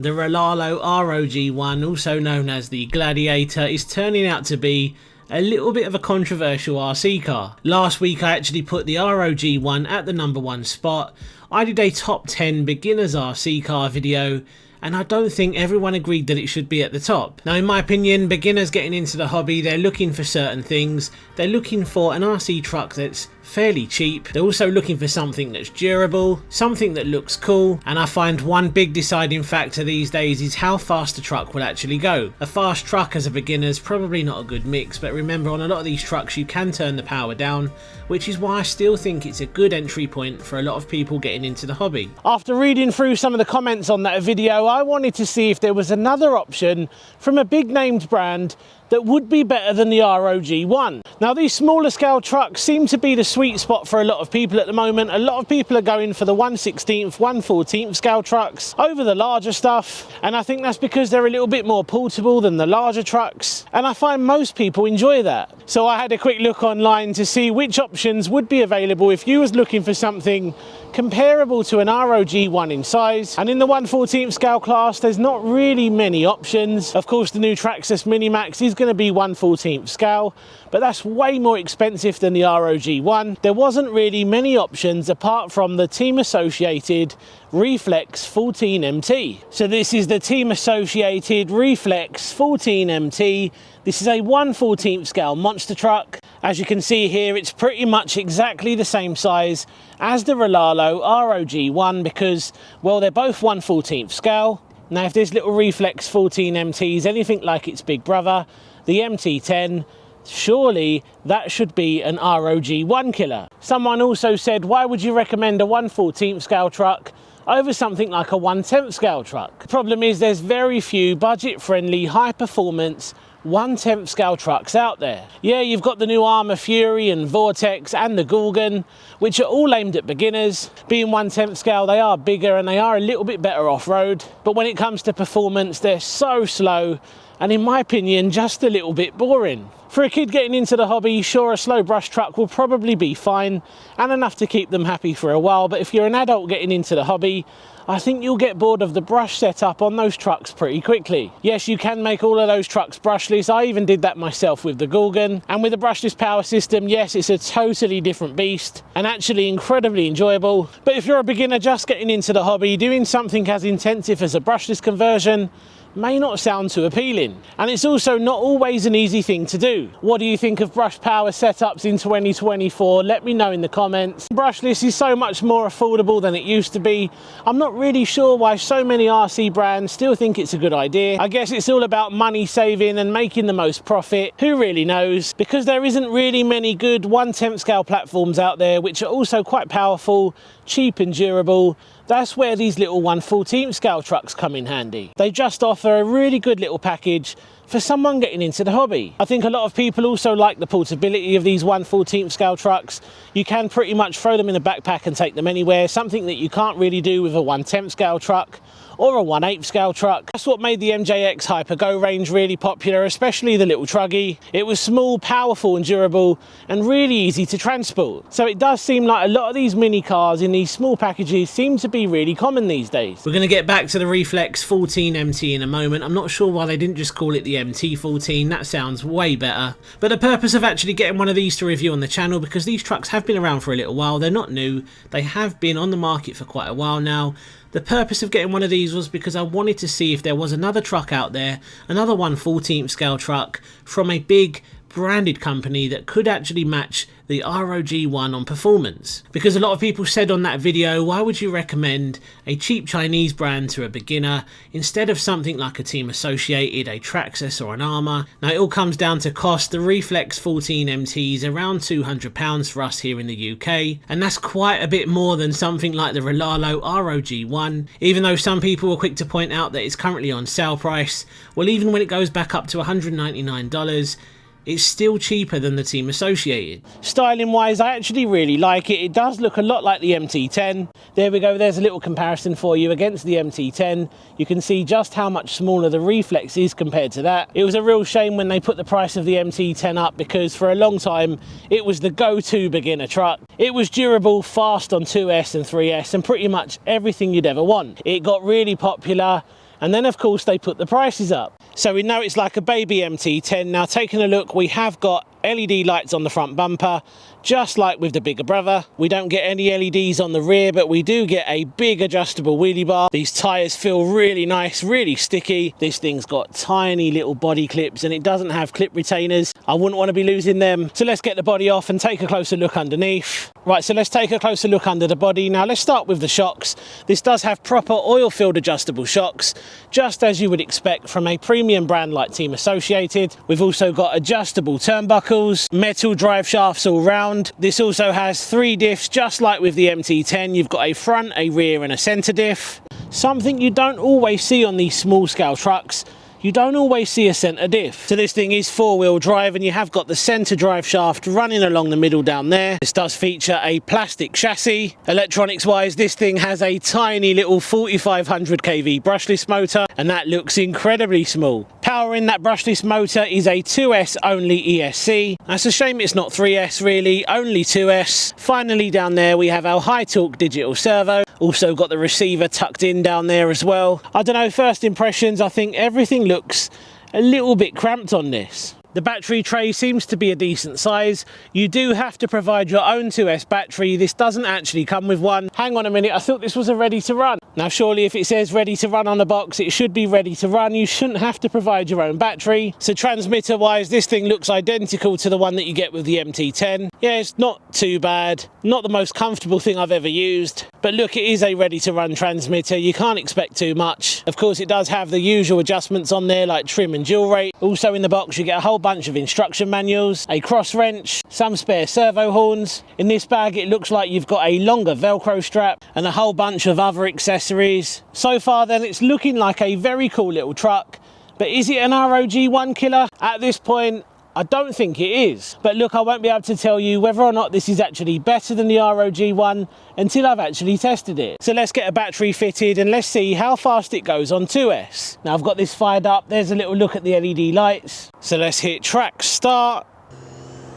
The Rlaarlo ROG1, also known as the Gladiator, is turning out to be a little bit of a controversial RC car. Last week I actually put the ROG1 at the #1 spot. I did a top 10 beginners RC car video, and I don't think everyone agreed that it should be at the top. Now, in my opinion, beginners getting into the hobby, they're looking for certain things. They're looking for an RC truck that's fairly cheap. They're also looking for something that's durable, something that looks cool, and I find one big deciding factor these days is how fast the truck will actually go. A fast truck as a beginner is probably not a good mix, but remember, on a lot of these trucks you can turn the power down, which is why I still think it's a good entry point for a lot of people getting into the hobby. After reading through some of the comments on that video, I wanted to see if there was another option from a big named brand that would be better than the ROG1. Now, these smaller scale trucks seem to be the sweet spot for a lot of people at the moment. A lot of people are going for the 1/16th, 1/14th scale trucks over the larger stuff, and I think that's because they're a little bit more portable than the larger trucks, and I find most people enjoy that. So I had a quick look online to see which options would be available if you was looking for something comparable to an ROG1 in size, and in the 1/14th scale class there's not really many options. Of course, the new Traxxas Minimax is going to be 1/14th scale, but that's way more expensive than the ROG1. There wasn't really many options apart from the team associated Reflex 14MT. So this is the team associated Reflex 14MT. This is a 1/14th scale monster truck. As you can see here, it's pretty much exactly the same size as the Rlaarlo ROG1 because, well, they're both 1/14th scale. Now, if this little Reflex 14MT is anything like its big brother, the MT10, surely that should be an ROG1 killer. Someone also said, why would you recommend a 1/14th scale truck over something like a 1/10th scale truck? The problem is there's very few budget-friendly, high-performance 1/10th scale trucks out there. Yeah, you've got the new Armour Fury and Vortex and the Gorgon, which are all aimed at beginners. Being 1/10th scale, they are bigger and they are a little bit better off-road, but when it comes to performance, they're so slow and, in my opinion, just a little bit boring. For a kid getting into the hobby, sure, a slow brush truck will probably be fine and enough to keep them happy for a while, but if you're an adult getting into the hobby, I think you'll get bored of the brush setup on those trucks pretty quickly. Yes, you can make all of those trucks brushless. I even did that myself with the Gorgon. And with the brushless power system, yes, it's a totally different beast and actually incredibly enjoyable. But if you're a beginner just getting into the hobby, doing something as intensive as a brushless conversion may not sound too appealing, and it's also not always an easy thing to do. What do you think of brush power setups in 2024? Let me know in the comments. Brushless is so much more affordable than it used to be. I'm not really sure why so many RC brands still think it's a good idea. I guess it's all about money saving and making the most profit. Who really knows? Because there isn't really many good 1/10th scale platforms out there which are also quite powerful, cheap and durable. That's where these little 1/14th scale trucks come in handy. They just offer a really good little package for someone getting into the hobby. I think a lot of people also like the portability of these 1/14th scale trucks. You can pretty much throw them in a backpack and take them anywhere, something that you can't really do with a 1/10th scale truck or a 1/8th scale truck. That's what made the MJX Hyper Go range really popular, especially the little truggy. It was small, powerful and durable and really easy to transport. So it does seem like a lot of these mini cars in these small packages seem to be really common these days. We're going to get back to the Reflex 14MT in a moment. I'm not sure why they didn't just call it the MT14, that sounds way better. But the purpose of actually getting one of these to review on the channel, because these trucks have been around for a little while, they're not new, they have been on the market for quite a while now. The purpose of getting one of these was because I wanted to see if there was another truck out there, another 1/14th scale truck from a big branded company that could actually match the ROG1 on performance. Because a lot of people said on that video, why would you recommend a cheap Chinese brand to a beginner instead of something like a team associated, a Traxxas or an Armour? Now, it all comes down to cost. The Reflex 14MT is around £200 for us here in the UK, and that's quite a bit more than something like the Rlaarlo ROG1. Even though some people were quick to point out that it's currently on sale price, well, even when it goes back up to $199, it's still cheaper than the team associated. Styling wise, I actually really like it. It does look a lot like the MT10. There we go, there's a little comparison for you against the MT10. You can see just how much smaller the Reflex is compared to that. It was a real shame when they put the price of the MT10 up, because for a long time it was the go-to beginner truck. It was durable, fast on 2S and 3S and pretty much everything you'd ever want. It got really popular, And then of course they put the prices up. So we know it's like a baby MT10. Now taking a look, we have got LED lights on the front bumper, just like with the bigger brother. We don't get any LEDs on the rear, but we do get a big adjustable wheelie bar. These tyres feel really nice, really sticky. This thing's got tiny little body clips and it doesn't have clip retainers. I wouldn't want to be losing them. So let's get the body off and take a closer look underneath. Right, so let's take a closer look under the body. Now let's start with the shocks. This does have proper oil-filled adjustable shocks, just as you would expect from a premium brand like Team Associated. We've also got adjustable turnbuckles, metal drive shafts all round. This also has 3 diffs, just like with the MT10. You've got a front, a rear and a centre diff. Something you don't always see on these small scale trucks. You don't always see a centre diff. So this thing is 4-wheel drive and you have got the centre drive shaft running along the middle down there. This does feature a plastic chassis. Electronics wise, this thing has a tiny little 4500 kV brushless motor and that looks incredibly small. Powering that brushless motor is a 2S only ESC. That's a shame it's not 3S really, only 2S. Finally down there we have our high torque digital servo. Also got the receiver tucked in down there as well. I don't know, first impressions, I think everything looks a little bit cramped on this. The battery tray seems to be a decent size. You do have to provide your own 2S battery. This doesn't actually come with one. Hang on a minute, I thought this was a ready to run. Now surely if it says ready to run on the box, it should be ready to run. You shouldn't have to provide your own battery. So transmitter wise, this thing looks identical to the one that you get with the MT10. Yeah, it's not too bad. Not the most comfortable thing I've ever used. But look, it is a ready to run transmitter. You can't expect too much. Of course, it does have the usual adjustments on there like trim and dual rate. Also in the box, you get a whole bunch of instruction manuals, a cross wrench, some spare servo horns. In this bag, it looks like you've got a longer Velcro strap and a whole bunch of other accessories. So far then, it's looking like a very cool little truck, but is it an ROG1 killer? At this point, I don't think it is. But look, I won't be able to tell you whether or not this is actually better than the ROG1 until I've actually tested it. So let's get a battery fitted and let's see how fast it goes on 2S. Now I've got this fired up. There's a little look at the LED lights. So let's hit track start.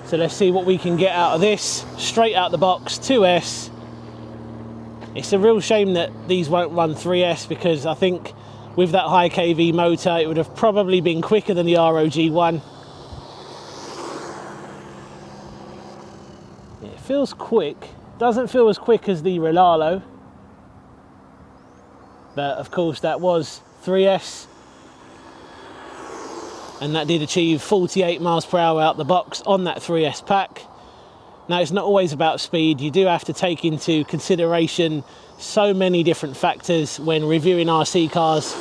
So let's see what we can get out of this. Straight out the box, 2S. It's a real shame that these won't run 3S because I think with that high kV motor, it would have probably been quicker than the ROG1. It feels quick, doesn't feel as quick as the Rlaarlo, but of course that was 3S and that did achieve 48 miles per hour out the box on that 3S pack. Now it's not always about speed, you do have to take into consideration so many different factors when reviewing RC cars.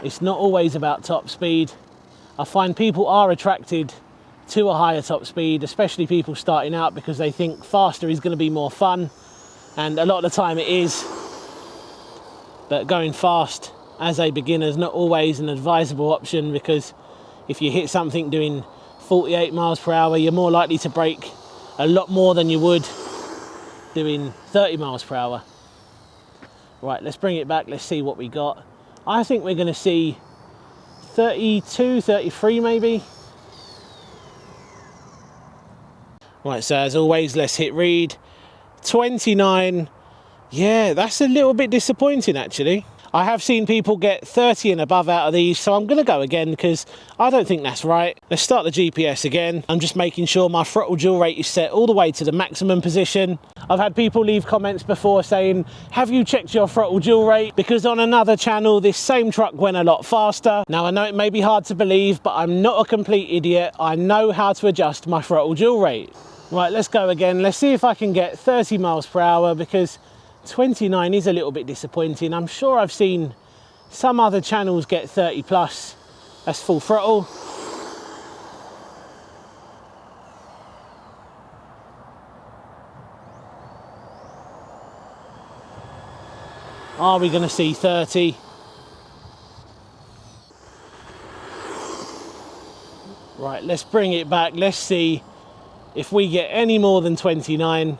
It's not always about top speed. I find people are attracted to a higher top speed, especially people starting out, because they think faster is going to be more fun, and a lot of the time it is, but going fast as a beginner is not always an advisable option, because if you hit something doing 48 miles per hour, you're more likely to brake a lot more than you would doing 30 miles per hour. Right, let's bring it back, let's see what we got. I think we're going to see 32, 33 maybe. Right, so as always, let's hit read. 29. Yeah, that's a little bit disappointing actually. I have seen people get 30 and above out of these, so I'm going to go again because I don't think that's right. Let's start the GPS again. I'm just making sure my throttle dual rate is set all the way to the maximum position. I've had people leave comments before saying, have you checked your throttle dual rate? Because on another channel, this same truck went a lot faster. Now, I know it may be hard to believe, but I'm not a complete idiot. I know how to adjust my throttle dual rate. Right, let's go again. Let's see if I can get 30 miles per hour because 29 is a little bit disappointing. I'm sure I've seen some other channels get 30 plus. That's full throttle. Are we going to see 30? Right, let's bring it back. Let's see if we get any more than 29.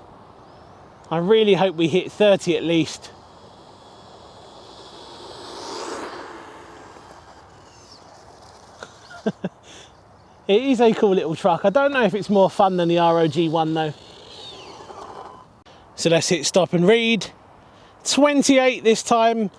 I really hope we hit 30 at least. It is a cool little truck. I don't know if it's more fun than the ROG1 though. So let's hit stop and read. 28 this time.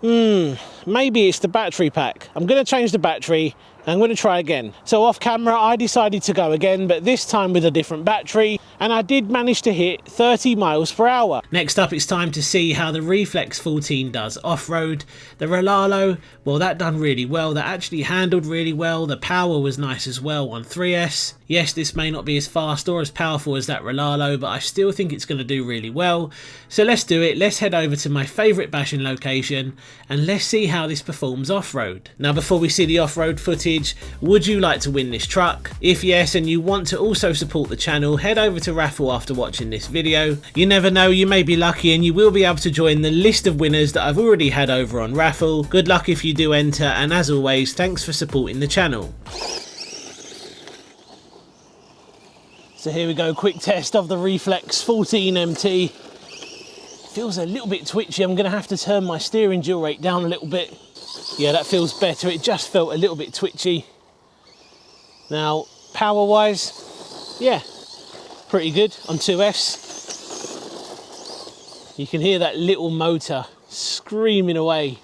Maybe it's the battery pack. I'm going to change the battery. I'm going to try again. So off camera, I decided to go again, but this time with a different battery, and I did manage to hit 30 miles per hour. Next up, it's time to see how the Reflex 14 does off-road. The Rlaarlo, well, that done really well. That actually handled really well. The power was nice as well on 3S. Yes, this may not be as fast or as powerful as that Rlaarlo, but I still think it's going to do really well. So let's do it. Let's head over to my favourite bashing location and let's see how this performs off-road. Now, before we see the off-road footage, would you like to win this truck? If yes, and you want to also support the channel, head over to Raffle after watching this video. You never know, you may be lucky and you will be able to join the list of winners that I've already had over on Raffle. Good luck if you do enter, and as always, thanks for supporting the channel. So here we go, quick test of the Reflex 14 MT. Feels a little bit twitchy. I'm going to have to turn my steering dual rate down a little bit. Yeah, that feels better. It just felt a little bit twitchy. Now, power wise, yeah, pretty good on 2S. You can hear that little motor screaming away.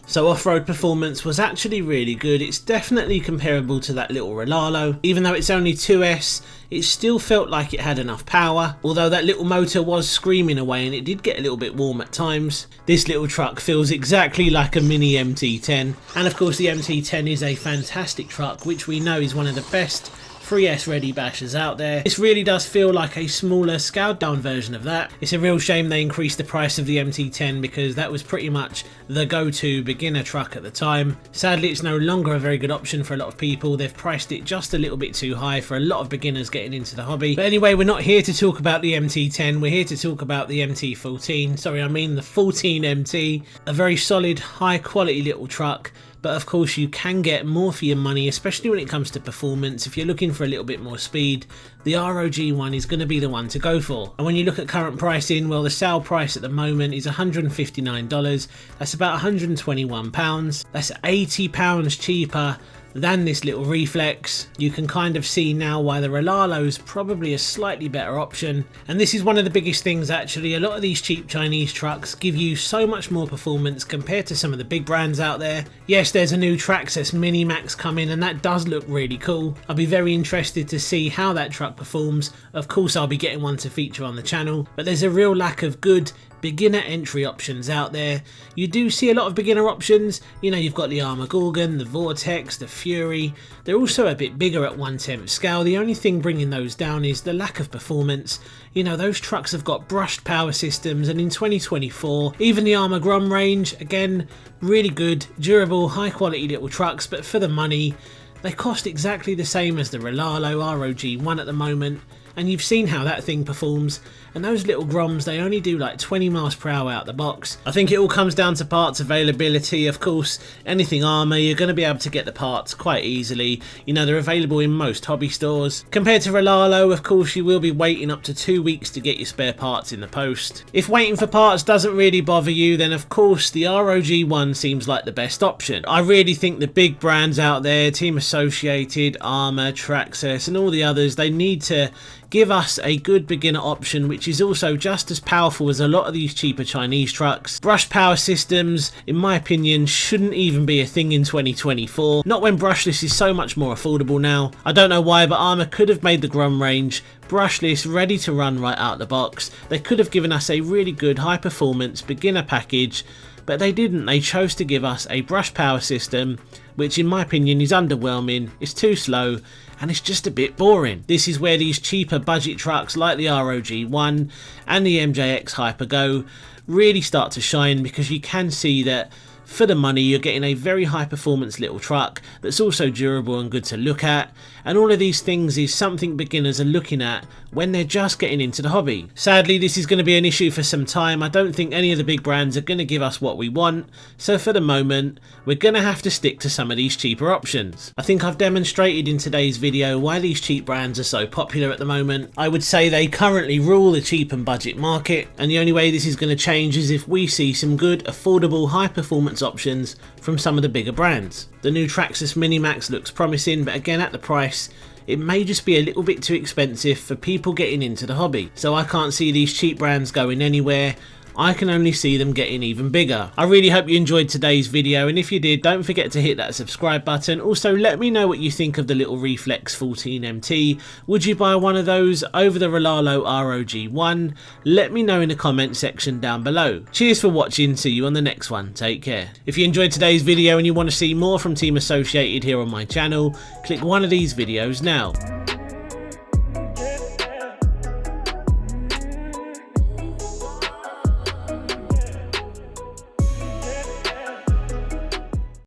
So off-road performance was actually really good. It's definitely comparable to that little Rlaarlo. Even though it's only 2S, it still felt like it had enough power. Although that little motor was screaming away and it did get a little bit warm at times. This little truck feels exactly like a mini MT10. And of course the MT10 is a fantastic truck, which we know is one of the best 3S ready bashers out there. This really does feel like a smaller, scaled down version of that. It's a real shame they increased the price of the MT10 because that was pretty much the go-to beginner truck at the time. Sadly, it's no longer a very good option for a lot of people. They've priced it just a little bit too high for a lot of beginners getting into the hobby. But anyway, we're not here to talk about the MT10. We're here to talk about the MT14. Sorry, I mean the 14 MT. A very solid, high quality little truck. But of course you can get more for your money, especially when it comes to performance. If you're looking for a little bit more speed, the ROG1 is going to be the one to go for. And when you look at current pricing, well, the sale price at the moment is $159. That's about £121. That's £80 cheaper than this little Reflex. You can kind of see now why the Rlaarlo is probably a slightly better option. And this is one of the biggest things actually. A lot of these cheap Chinese trucks give you so much more performance compared to some of the big brands out there. Yes, there's a new Traxxas Mini Max coming and that does look really cool. I'll be very interested to see how that truck performs. Of course I'll be getting one to feature on the channel, but there's a real lack of good beginner entry options out there. You do see a lot of beginner options. You know, you've got the Armour Gorgon, the Vortex, the Fury. They're also a bit bigger at 1/10 scale. The only thing bringing those down is the lack of performance. You know, those trucks have got brushed power systems, and in 2024, even the Armour Grom range, again, really good, durable, high quality little trucks, but for the money, they cost exactly the same as the Rlaarlo ROG1 at the moment. And you've seen how that thing performs, and those little Groms, they only do like 20 miles per hour out the box. I think it all comes down to parts availability. Of course, anything Armour, you're going to be able to get the parts quite easily. You know, they're available in most hobby stores. Compared to Rlaarlo, of course, you will be waiting up to 2 weeks to get your spare parts in the post. If waiting for parts doesn't really bother you, then of course the ROG1 seems like the best option. I really think the big brands out there, Team Associated, Armour, Traxxas and all the others, they need to give us a good beginner option which is also just as powerful as a lot of these cheaper Chinese trucks. Brushed power systems, in my opinion, shouldn't even be a thing in 2024. Not when brushless is so much more affordable now. I don't know why, but Armour could have made the Grom range brushless, ready to run right out the box. They could have given us a really good high performance beginner package, but they didn't. They chose to give us a brush power system, which in my opinion is underwhelming, it's too slow, and it's just a bit boring. This is where these cheaper budget trucks like the ROG1 and the MJX Hyper Go really start to shine, because you can see that for the money you're getting a very high performance little truck that's also durable and good to look at, and all of these things is something beginners are looking at when they're just getting into the hobby. Sadly, this is going to be an issue for some time. I don't think any of the big brands are going to give us what we want, so for the moment we're going to have to stick to some of these cheaper options. I think I've demonstrated in today's video why these cheap brands are so popular at the moment. I would say they currently rule the cheap and budget market, and the only way this is going to change is if we see some good, affordable, high performance options from some of the bigger brands. The new Traxxas Minimax looks promising, but again, at the price, it may just be a little bit too expensive for people getting into the hobby. So I can't see these cheap brands going anywhere. I can only see them getting even bigger. I really hope you enjoyed today's video, and if you did, don't forget to hit that subscribe button. Also, let me know what you think of the little Reflex 14MT. Would you buy one of those over the Rlaarlo ROG1? Let me know in the comment section down below. Cheers for watching, see you on the next one, take care. If you enjoyed today's video and you want to see more from Team Associated here on my channel, click one of these videos now.